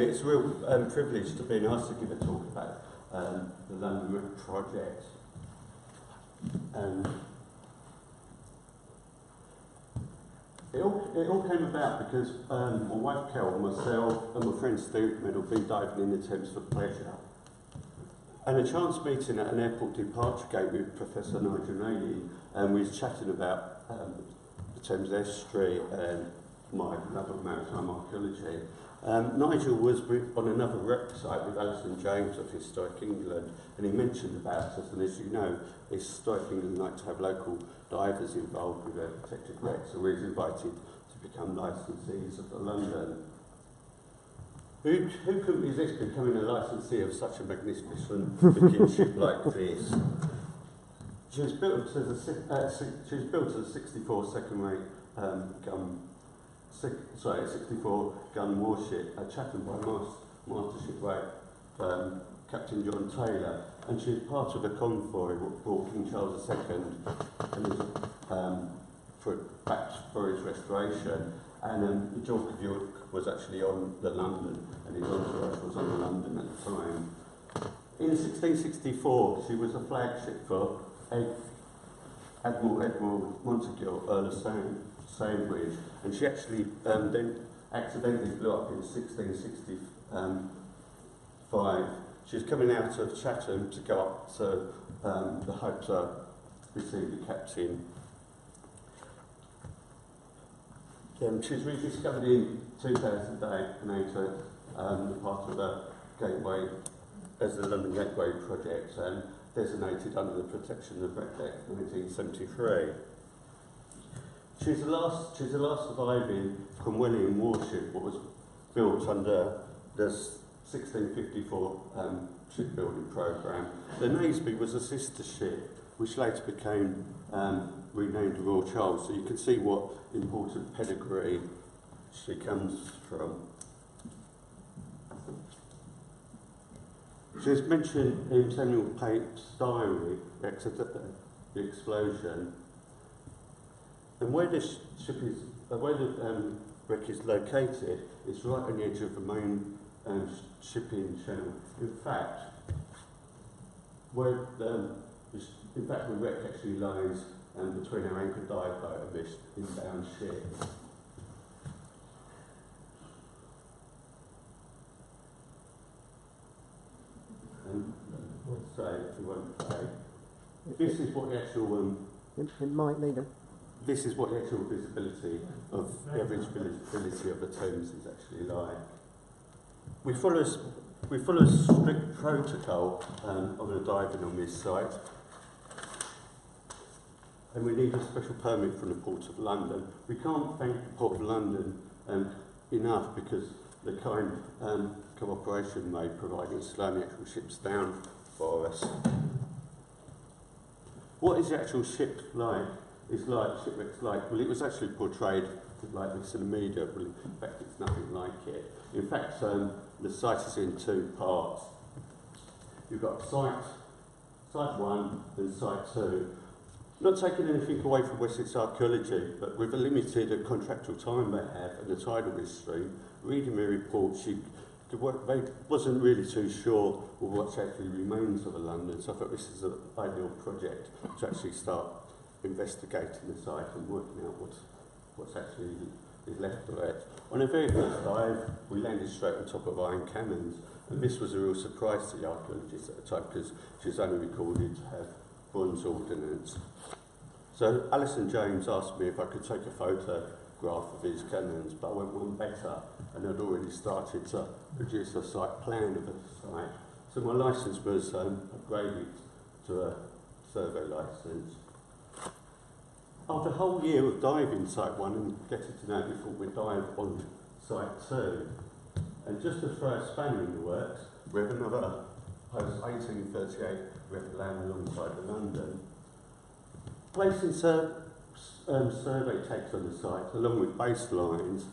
it's a real privilege to be asked to give a talk about the London Wreck project. It all came about because my wife Carol, myself and my friend Steve had been diving in the Thames for pleasure. And a chance meeting at an airport departure gate with Professor Nigel Nady, and we was chatting about the Thames estuary and my love of maritime archaeology. Nigel was on another wreck site with Ellis and James of Historic England, and he mentioned about us, and as you know, Historic England like to have local divers involved with their protected wrecks, so we was invited to become licensees of the London. Who could resist becoming a licensee of such a magnificent looking ship like this? She was built as a 64 second-rate gun. 64 gun warship at Chatham by Master Shipwreck, Captain John Taylor, and she was part of a convoy that brought King Charles II and back for his restoration. And George of York was actually on the London, and his entourage was on the London at the time. In 1664, she was a flagship for Admiral Edward Montague, Earl of Sandwich, and she actually then accidentally blew up in 1665. She was coming out of Chatham to go up to the Hope to receive the captain. She was rediscovered in 2008 part of the Gateway, as the London Gateway project, and designated under the protection of Wreck Act 1973. She's the last surviving Cromwellian warship that was built under the 1654 shipbuilding programme. The Naseby was a sister ship, which later became renamed the Royal Charles, so you can see what important pedigree she comes from. She's mentioned in Samuel Pape's diary, the explosion, and where this ship is, where the wreck is located, it's right on the edge of the main shipping channel. In fact, the wreck actually lies between our anchor dive boat and this inbound ship. This is what the actual This is what the actual visibility of the average visibility of the Thames is actually like. We follow a strict protocol on the diving on this site, and we need a special permit from the Port of London. We can't thank the Port of London enough because the kind cooperation they provide in slowing the actual ships down for us. What is the actual ship like? Shipwreck's like? Well, it was actually portrayed like this in the media, but in fact it's nothing like it. In fact, the site is in two parts. You've got site 1 and site 2. Not taking anything away from Wessex Archaeology, but with the limited contractual time they have and the tidal history, reading their report, they wasn't really too sure of what actually remains of the London, so I thought this is an ideal project to actually start investigating the site and working out what's actually is left of it. On the very first dive, we landed straight on top of iron cannons, and this was a real surprise to the archaeologists at the time because she was only recorded to have bronze ordnance. So Alice and James asked me if I could take a photograph of these cannons, but I went one better, and I'd already started to produce a site plan of the site. So my licence was upgraded to a survey licence. After a whole year of diving site 1 and getting to know before we dive on site 2, and just to throw a spanner in the works, we have another post 1838 we have to land alongside the London. Placing survey takes on the site along with baselines,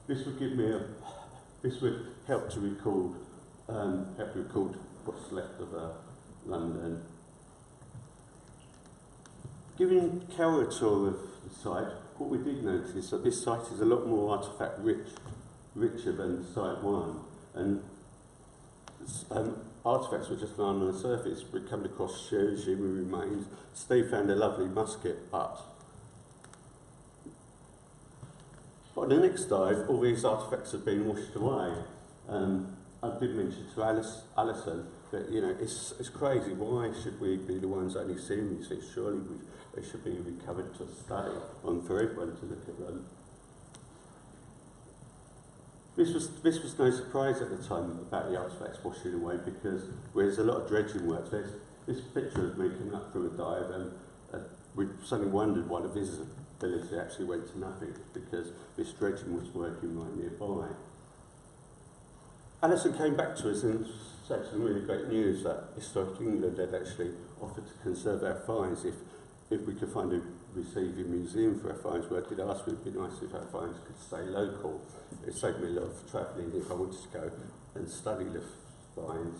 this would help to record what's left of London. Giving Carol a tour of the site, what we did notice is that this site is a lot more artefact richer than Site 1. and artefacts were just lying on the surface. We come across shoes, human remains. Steve found a lovely musket butt. On the next dive, all these artefacts have been washed away. I did mention to Alison that, you know, it's crazy. Why should we be the ones only seeing these things? Surely they should be recovered to study and for everyone to look at them. This was no surprise at the time about the artefacts washing away, because there's a lot of dredging work. There's this picture of me coming up from a dive, and we suddenly wondered why the visibility actually went to nothing, because this dredging was working right nearby. Alison came back to us and said some really great news that Historic England had actually offered to conserve our finds if we could find a receiving museum for our finds. We did ask, it would be nice if our finds could stay local. It saved me a lot of travelling if I wanted to go and study the finds.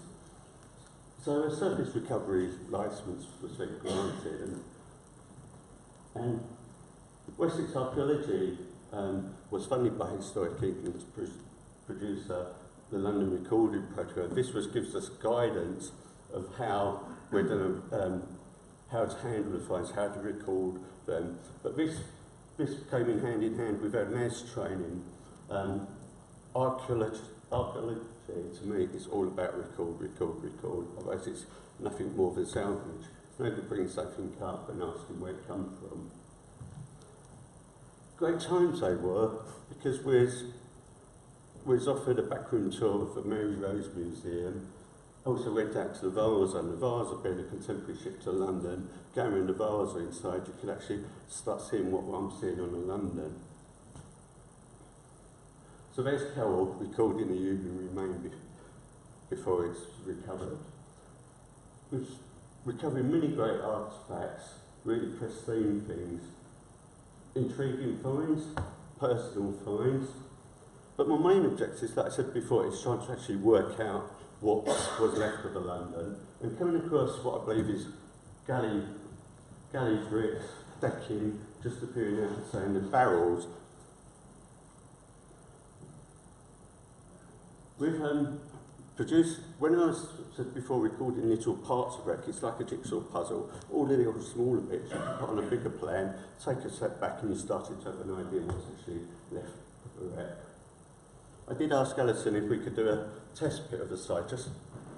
So a surface recovery licence was then granted, and Wessex Archaeology was funded by Historic England to produce the London Recording Protocol. This gives us guidance of how we're going to how to handle the finds, how to record them. But this came in hand with our NAS training. Archaeology to me is all about record. Otherwise it's nothing more than salvage. It's no good bringing something up and asking where it comes from. Great times they were, because we was offered a backroom tour of the Mary Rose Museum. Also went out to the Vase, and the Vase had been a contemporary ship to London. Going in the Vase inside, you could actually start seeing what I'm seeing on the London. So there's Carol recording the human remain before it's recovered. We're recovering many great artefacts, really pristine things, intriguing finds, personal finds. But my main objective, like I said before, is trying to actually work out what was left of the London, and coming across what I believe is galley bricks, decking, just appearing out the sand, and barrels. We've produced, when I said before, recording little parts of wreck, it's like a jigsaw puzzle. All the little smaller bits you can put on a bigger plan, take a step back, and you started to have an idea what's actually left of the wreck. I did ask Alison if we could do a test pit of the site, just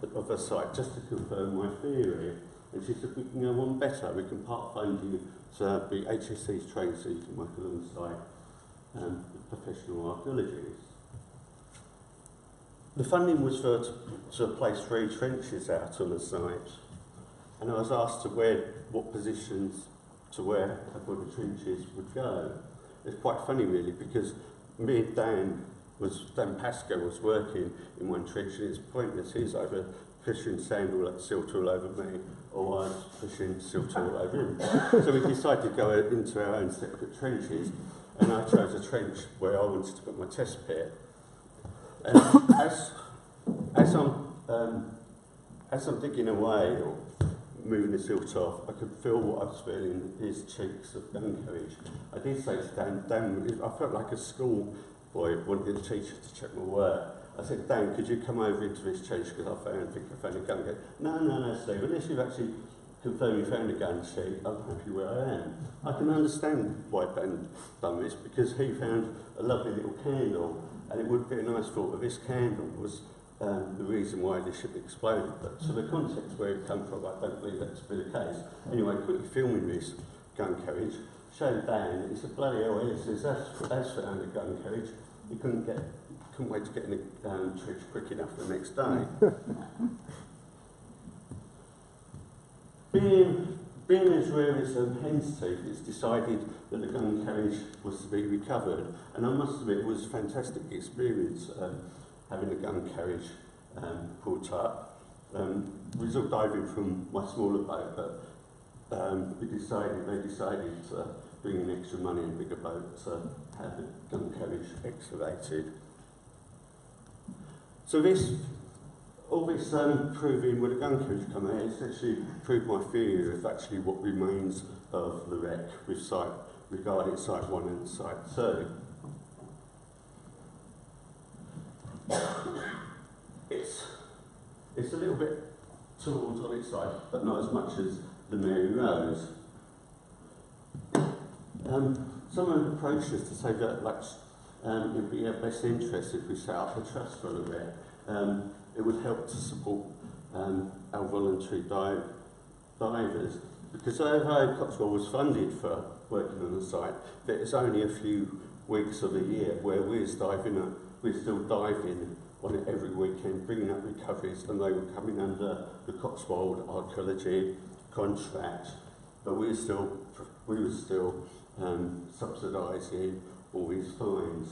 to confirm my theory. And she said we can go one better. We can part fund you to be HSC's trained so you can work alongside professional archaeologists. The funding was to place 3 trenches out on the site, and I was asked to what positions where the trenches would go. It's quite funny really, because me and Dan Pascoe was working in one trench, and it's pointless. He's either pushing silt all over me, or I was pushing silt all over him. So we decided to go into our own separate trenches, and I chose a trench where I wanted to put my test pit. And as I'm digging away or moving the silt off, I could feel what I was feeling in his cheeks of gun carriage. I did say to Dan, I felt like a school boy wanted the teacher to check my work. I said, Dan, could you come over into this trench because I think I found a gun sheet. No, Steve, unless you've actually confirmed you found a gun sheet, I'm happy where I am. I can understand why Dan done this, because he found a lovely little candle, and it would be a nice thought that this candle was the reason why the ship exploded. But to the context where it came from, I don't believe that to be the case. Anyway, quickly filming this gun carriage, showed Dan, he said, bloody hell, Ellis has found a gun carriage. He couldn't wait to get in the trench quick enough the next day. Being as rare as hen's teeth, it's decided that the gun carriage was to be recovered. And I must admit, it was a fantastic experience having the gun carriage pulled up. We was all diving from my smaller boat, but they decided to bring in extra money and bigger boat to have the gun carriage excavated. So all this proving where the gun carriage come out, it's actually proved my theory of actually what remains of the wreck regarding Site 1 and Site 2. it's a little bit towards on its side, but not as much as the Mary Rose. Someone approached us to say that it would be in our best interest if we set up a trust for it. It would help to support our voluntary divers. Because although Cotswold was funded for working on the site, there's only a few weeks of the year where we're still diving on it every weekend, bringing up recoveries, and they were coming under the Cotswold Archaeology contract, but we were still subsidising all these fines.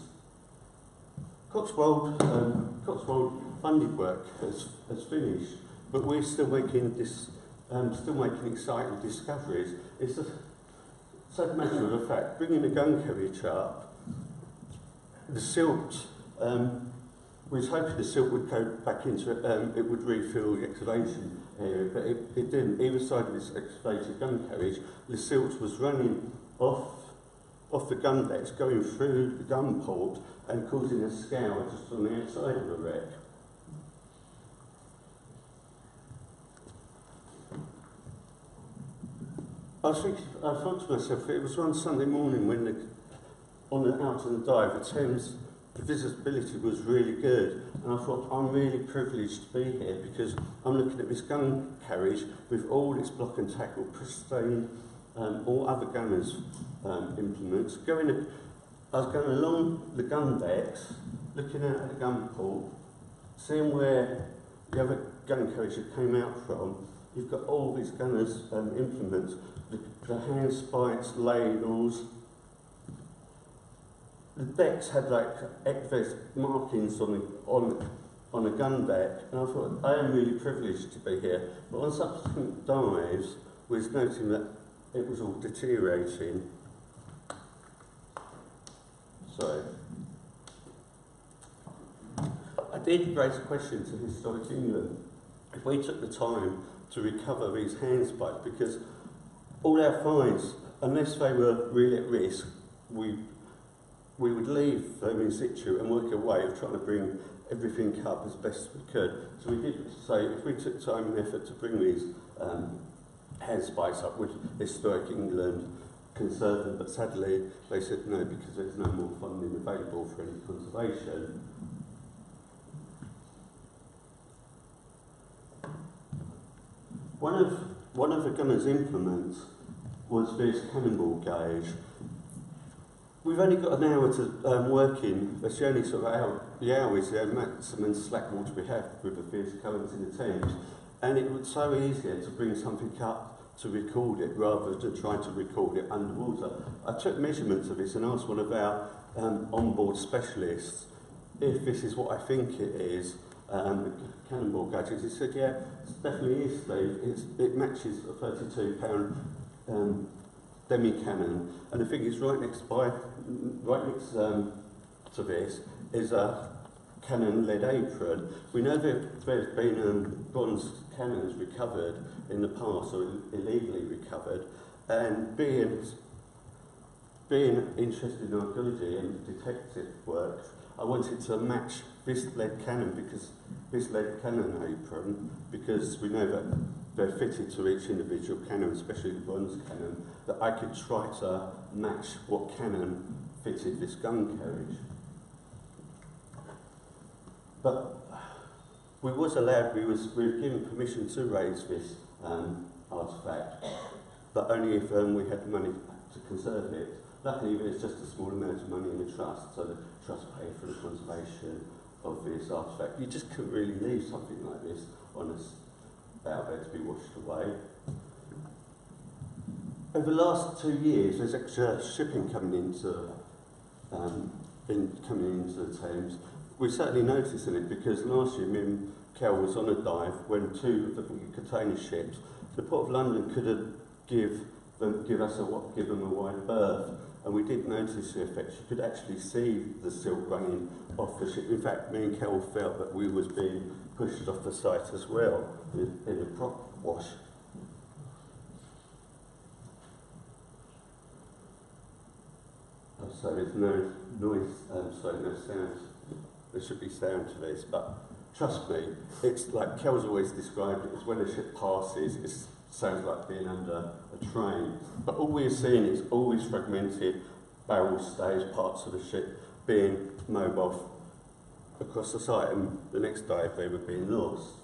Cotswold funded work has finished, but we're still making exciting discoveries. It's a sad matter of the fact, bringing the gun carriage up, the silt, we was hoping the silt would go back into it would refill the excavation area, but it didn't. Either side of this excavated gun carriage, the silt was running off the gun decks, going through the gun port and causing a scour just on the outside of the wreck. I thought to myself, it was one Sunday morning when out on the dive, the visibility was really good, and I thought, I'm really privileged to be here because I'm looking at this gun carriage with all its block and tackle, pristine, all other gunners' implements. I was going along the gun decks, looking out at the gun port, seeing where the other gun carriage that came out from. You've got all these gunners' implements, the hand spikes, ladles. The decks had like excess markings on the gun deck, and I thought, I am really privileged to be here. But on subsequent dives, we was noting that it was all deteriorating. So, I did raise a question to Historic England. If we took the time to recover these hand spikes, because all our finds, unless they were really at risk, we would leave them in situ and work a way of trying to bring everything up as best we could. So we did say, if we took time and effort to bring these hand spikes up, would Historic England conserve them? But sadly, they said no, because there's no more funding available for any conservation. One of the gunner's implements was this cannonball gauge. We've only got an hour to work in. That's the only sort of hour. The hour is the maximum slack water we have with the fierce currents in the Thames. And it was so easier to bring something up to record it rather than trying to record it underwater. I took measurements of this and asked one of our onboard specialists if this is what I think it is, cannonball gauges. He said, yeah, it definitely is, Steve. It matches a 32-pound demi-cannon. And the thing is, right next to this is a cannon lead apron. We know that there's been bronze cannons recovered in the past, or illegally recovered, and being interested in archaeology and detective work, I wanted to match this lead cannon, because this lead cannon apron, because we know that they're fitted to each individual cannon, especially the bronze cannon, that I could try to match what cannon fitted this gun carriage. But we were given permission to raise this artefact, but only if we had the money to conserve it. Luckily, there's just a small amount of money in the trust, so the trust paid for the conservation of this artefact. You just couldn't really leave something like this on out there to be washed away. Over the last 2 years, there's extra shipping coming into the Thames. We're certainly noticing it, because last year me and Kel was on a dive when 2 of the container ships, the Port of London couldn't give them a wide berth, and we did notice the effects. You could actually see the silt running off the ship. In fact, me and Kel felt that we was being pushed off the site as well in a prop wash. So there's no noise, no sound. There should be sound to this, but trust me, it's like Kel's always described it as when a ship passes, it sounds like being under a train. But all we're seeing is always fragmented barrel stays, parts of the ship being mobile across the site, and the next dive they were being lost.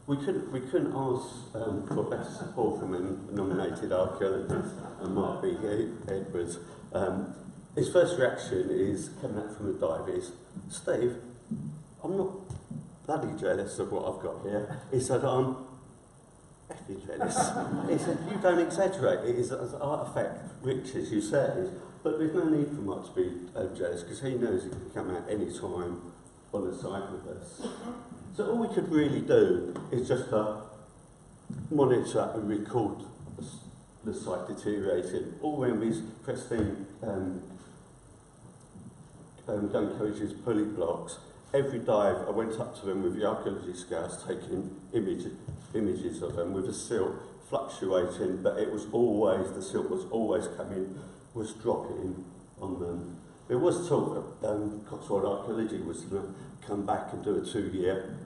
We couldn't ask for better support from a nominated archaeologist, Mark B. Edwards. His first reaction is coming out from the dive is, Steve, I'm not bloody jealous of what I've got here. He said, I'm effing jealous. He said, you don't exaggerate, it is as artefact rich as you said, but there's no need for Mark to be jealous because he knows he can come out any time on the site with us. So all we could really do is just monitor and record the site deteriorating. All around these pristine Duncoage's pulley blocks, every dive I went up to them with the archaeology scouts taking images of them with the silt fluctuating, but it was always, the silt was always was dropping on them. There was talk that Cotswold Archaeology was going to come back and do a 2-year,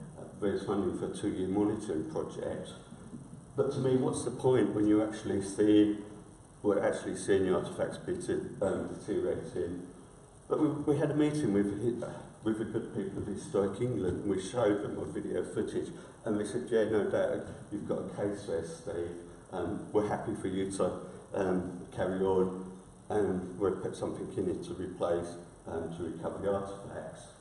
there's funding for a 2-year monitoring project. But to me, what's the point when we're actually seeing the artefacts deteriorating? But we had a meeting with the good people of Historic England, and we showed them our video footage, and they said, yeah, no doubt, you've got a case there, Steve. We're happy for you to carry on, and we'll put something in it to replace, to recover the artefacts.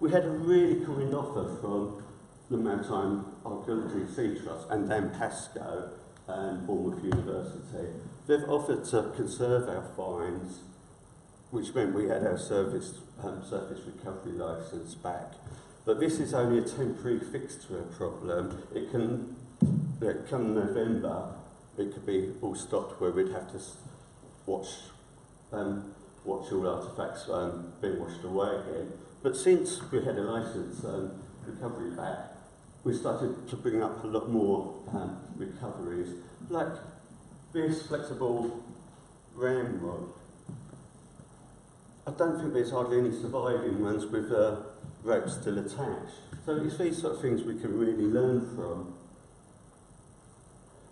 We had a really kind offer from the Maritime Archaeology Sea Trust and Dan Pascoe and Bournemouth University. They've offered to conserve our finds, which meant we had our surface recovery licence back. But this is only a temporary fix to our problem. It can, come November, it could be all stopped where we'd have to watch all artefacts being washed away again. But since we had a licence recovery back, we started to bring up a lot more recoveries, like this flexible ramrod. I don't think there's hardly any surviving ones with ropes still attached. So it's these sort of things we can really learn from.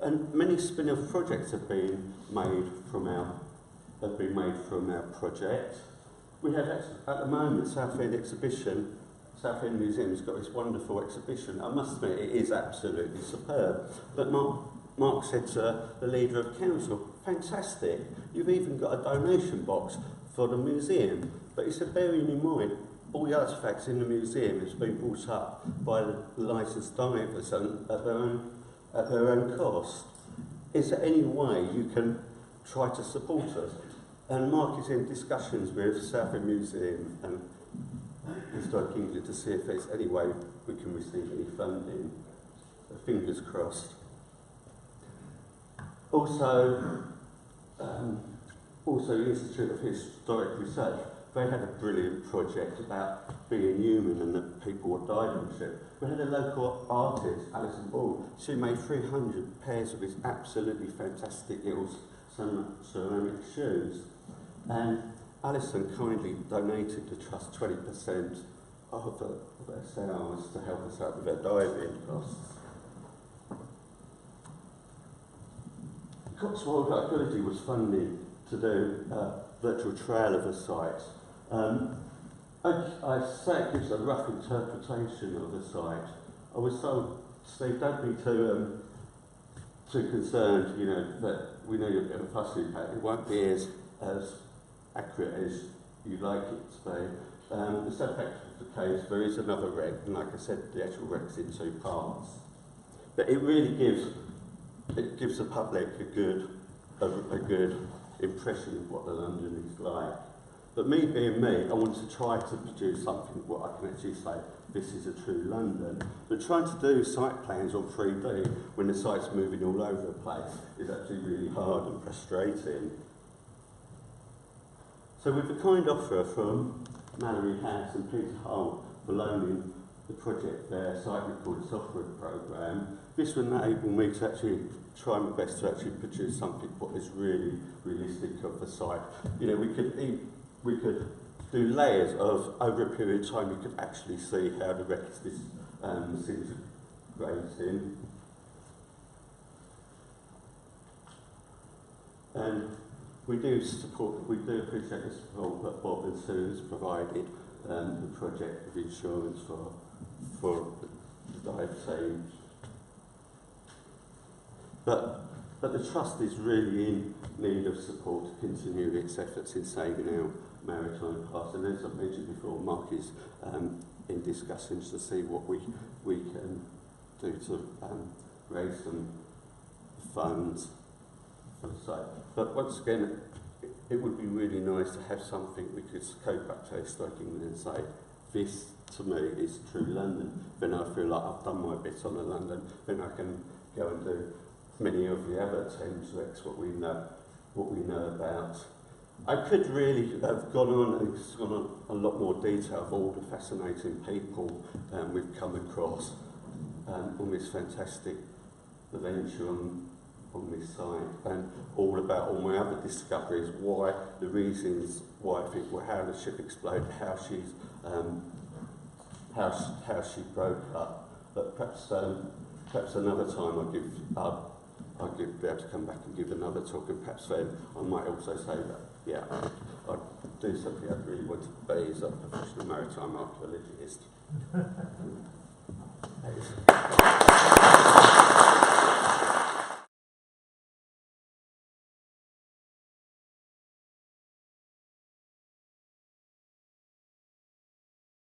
And many spin-off projects have been made from our project. We have at the moment Southend Museum's got this wonderful exhibition. I must admit it is absolutely superb. But Mark said to the leader of council, fantastic, you've even got a donation box for the museum. But he said, bearing in mind, all the artefacts in the museum has been brought up by the licensed divers at their own cost. Is there any way you can try to support us? And Mark is in discussions with Southend Museum and Historic England to see if there's any way we can receive any funding. So fingers crossed. Also, the Institute of Historic Research, they had a brilliant project about being human and that people would die on the ship. We had a local artist, Alison Ball. She made 300 pairs of these absolutely fantastic little ceramic shoes. And Alison kindly donated the trust 20% of their sales to help us out with their diving costs. Cotswold Archaeology was funded to do a virtual trail of the site. I say it gives a rough interpretation of the site. I was told, Steve, don't be too concerned, you know, that we know you're a bit of a fussy about it. It won't be as accurate as you'd like it to be. The subfact of the case, there is another wreck, and like I said, the actual wreck's in 2 parts. But it really gives the public a good impression of what the London is like. But me being me, I want to try to produce something what I can actually say, this is a true London. But trying to do site plans on 3D when the site's moving all over the place is actually really hard and frustrating. So with the kind offer from Mallory House and Peter Hull for loaning the project their site record software program, this would enable me to actually try my best to actually produce something what is really realistic of the site. You know, we could do layers of, over a period of time, you could actually see how the wreck is disintegrating. And we do appreciate the support that Bob and Sue has provided the project of insurance for the dive saved. But the Trust is really in need of support to continue its efforts in saving our maritime past. And as I mentioned before, Mark is in discussions to see what we can do to raise some funds for the site. But once again, it would be really nice to have something we could go back to Historic England and say, this to me is true London. Then I feel like I've done my bit on the London, then I can go and do many of the other Thames wrecks, what we know about. I could really have gone on a lot more detail of all the fascinating people we've come across on this fantastic adventure on this site, and all about all my other discoveries, why the reasons why I think how the ship exploded, how she broke up. But perhaps another time I'll be able to come back and give another talk, and perhaps then I might also say that, yeah, I'd do something I really want to be as a professional maritime archaeologist.